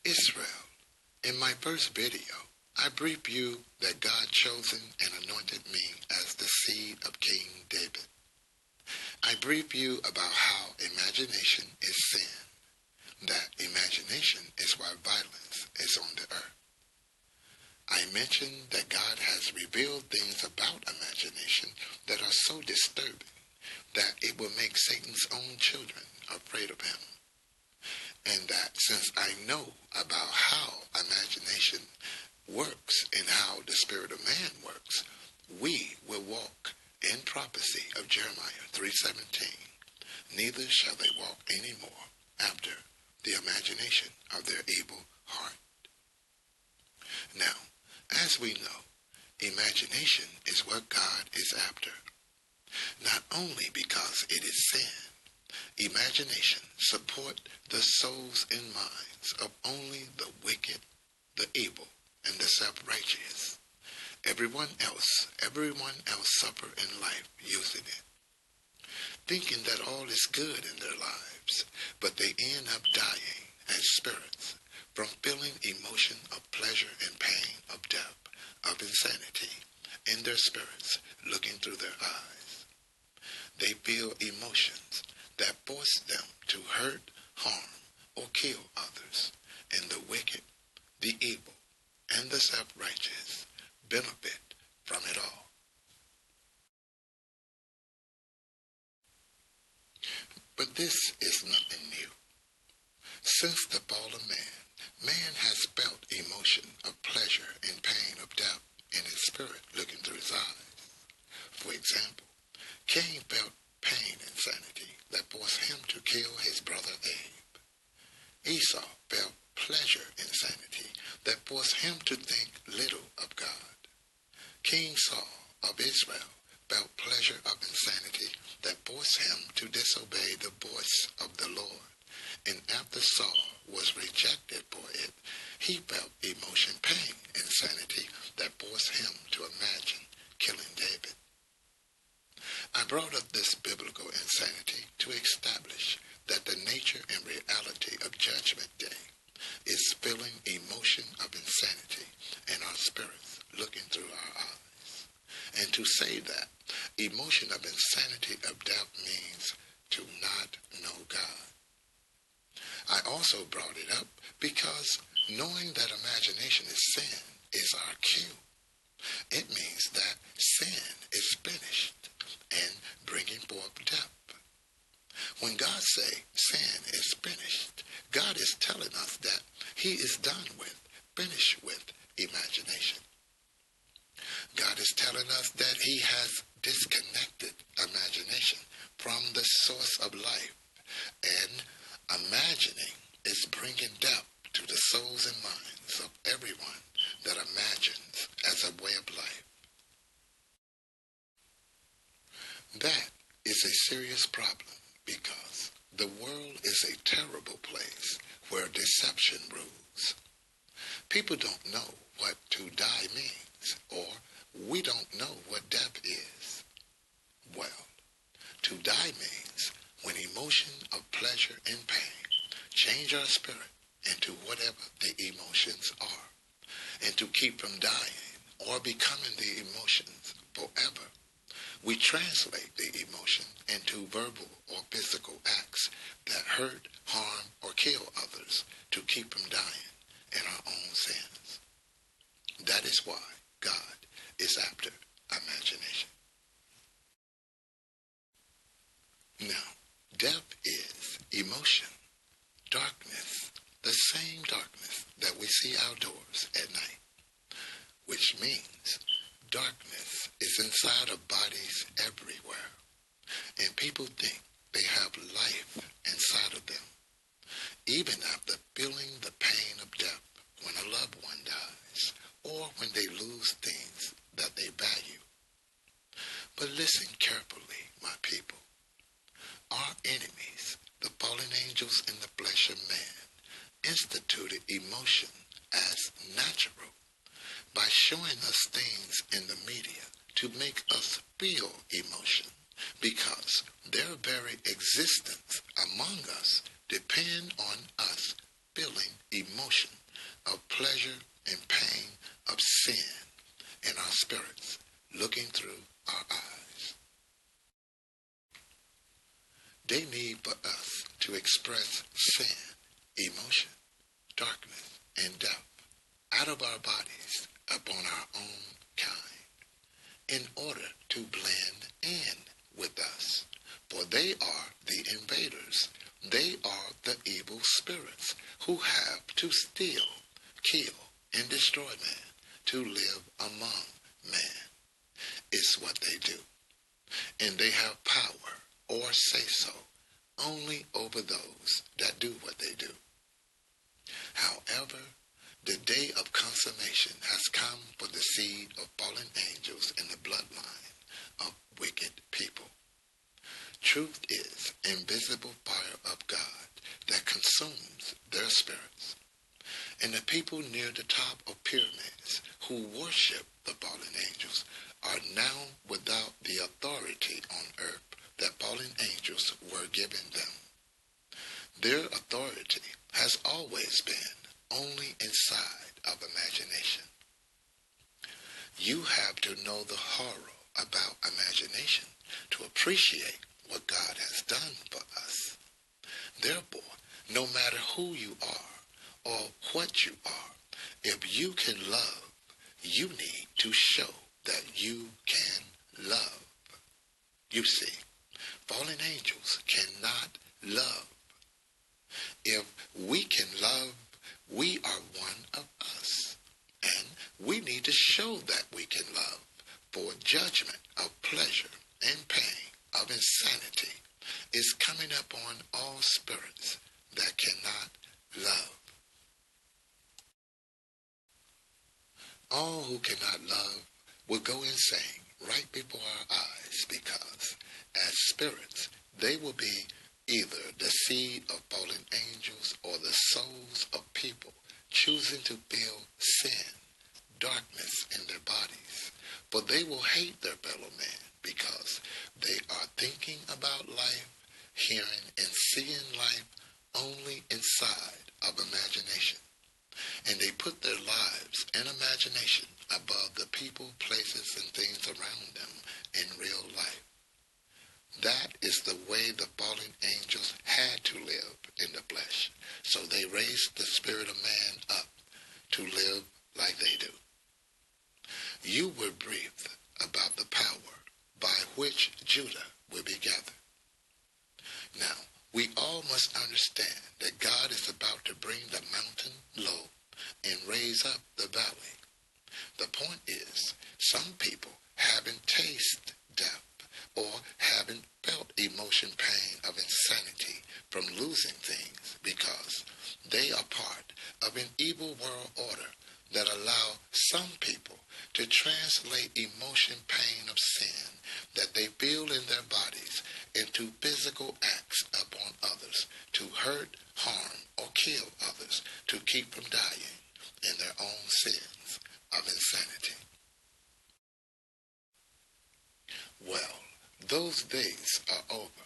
Israel, in my first video, I briefed you that God chosen and anointed me as the seed of King David. I briefed you about how imagination is sin, that imagination is why violence is on the earth. I mentioned that God has revealed things about imagination that are so disturbing that it will make Satan's own children afraid of him. And that since I know about how imagination works and how the spirit of man works, we will walk in prophecy of Jeremiah 3:17. Neither shall they walk any more after the imagination of their evil heart. Now, as we know, imagination is what God is after. Not only because it is sin, imagination support the souls and minds of only the wicked, the evil, and the self-righteous. Everyone else suffer in life using it, thinking that all is good in their lives, but they end up dying as spirits from feeling emotion of pleasure and pain, of death, of insanity in their spirits looking through their eyes. They feel emotions that force them to hurt, harm, or kill others, and the wicked, the evil, and the self-righteous benefit from it all. But this is nothing new. Since the fall of man, man has felt emotion of pleasure and pain of death in his spirit looking through his eyes. For example, Cain felt pain and insanity that forced him to kill his brother Abe. Esau felt pleasure and insanity that forced him to think little of God. King Saul of Israel felt pleasure of insanity that forced him to disobey the voice of the Lord. And after Saul was rejected for it, he felt emotion, pain, insanity that forced him to imagine killing David. I brought up this biblical insanity to establish that the nature and reality of Judgment Day is feeling emotion of insanity in our spirits looking through our eyes. And to say that emotion of insanity of death means to not know God. I also brought it up because knowing that imagination is sin is our cue. It means that sin is finished and bringing forth death. When God says sin is finished, God is telling us that he is done with, finished with imagination. God is telling us that he has disconnected imagination from the source of life, and imagining is bringing death to the souls and minds of everyone that imagines as a way of life. That is a serious problem because the world is a terrible place where deception rules. People don't know what to die means, or we don't know what death is. Well, to die means when emotion of pleasure and pain change our spirit into whatever the emotions are, and to keep from dying or becoming the emotions forever, we translate the emotion into verbal or physical acts that hurt, harm, or kill others to keep from dying in our own sins. That is why God is after imagination. Now, death is emotion, darkness, the same darkness that we see outdoors at night, which means darkness is inside of bodies everywhere, and people think they have life inside of them, even after feeling the pain of death when a loved one dies or when they lose things that they value. But listen carefully, my people. Our enemies, the fallen angels in the flesh of man, instituted emotion as natural by showing us things in the media to make us feel emotion, because their very existence among us depend on us feeling emotion of pleasure and pain of sin in our spirits, looking through our eyes. They need for us to express sin, emotion, darkness, and doubt out of our bodies upon our own kind in order to blend in with us. For they are the invaders. They are the evil spirits who have to steal, kill, and destroy man, to live among man. It's what they do. And they have power or say so only over those that do what they do. However, the day of consummation has come for the seed of fallen angels in the bloodline of wicked people. Truth is invisible fire of God that consumes their spirits. And the people near the top of pyramids who worship the fallen angels are now without the authority on earth that fallen angels were given them. Their authority has always been only inside of imagination. You have to know the horror about imagination to appreciate what God has done for us. Therefore, no matter who you are or what you are, if you can love, you need to show that you can love. You see, fallen angels cannot love. If we can love, we are one of us. And we need to show that we can love, for judgment of pleasure and pain of insanity is coming upon all spirits that cannot love. All who cannot love will go insane right before our eyes because, as spirits, they will be either the seed of fallen angels or the souls of people choosing to feel sin, darkness in their bodies. For they will hate their fellow man because they are thinking about life, hearing and seeing life only inside of imagination. And they put their lives and imagination above the people, places, and things around them in real life. That is the way the fallen angels had to live in the flesh. So they raised the spirit of man up to live like they do. You were briefed about the power by which Judah will be gathered. Now, we all must understand that God is about to bring the mountain low and raise up the valley. The point is, some people haven't tasted death or haven't felt emotion pain of insanity from losing things because they are part of an evil world order that allow some people to translate emotion pain of sin that they feel in their bodies into physical acts upon others to hurt, harm, or kill others to keep from dying in their own sins of insanity. Well, those days are over.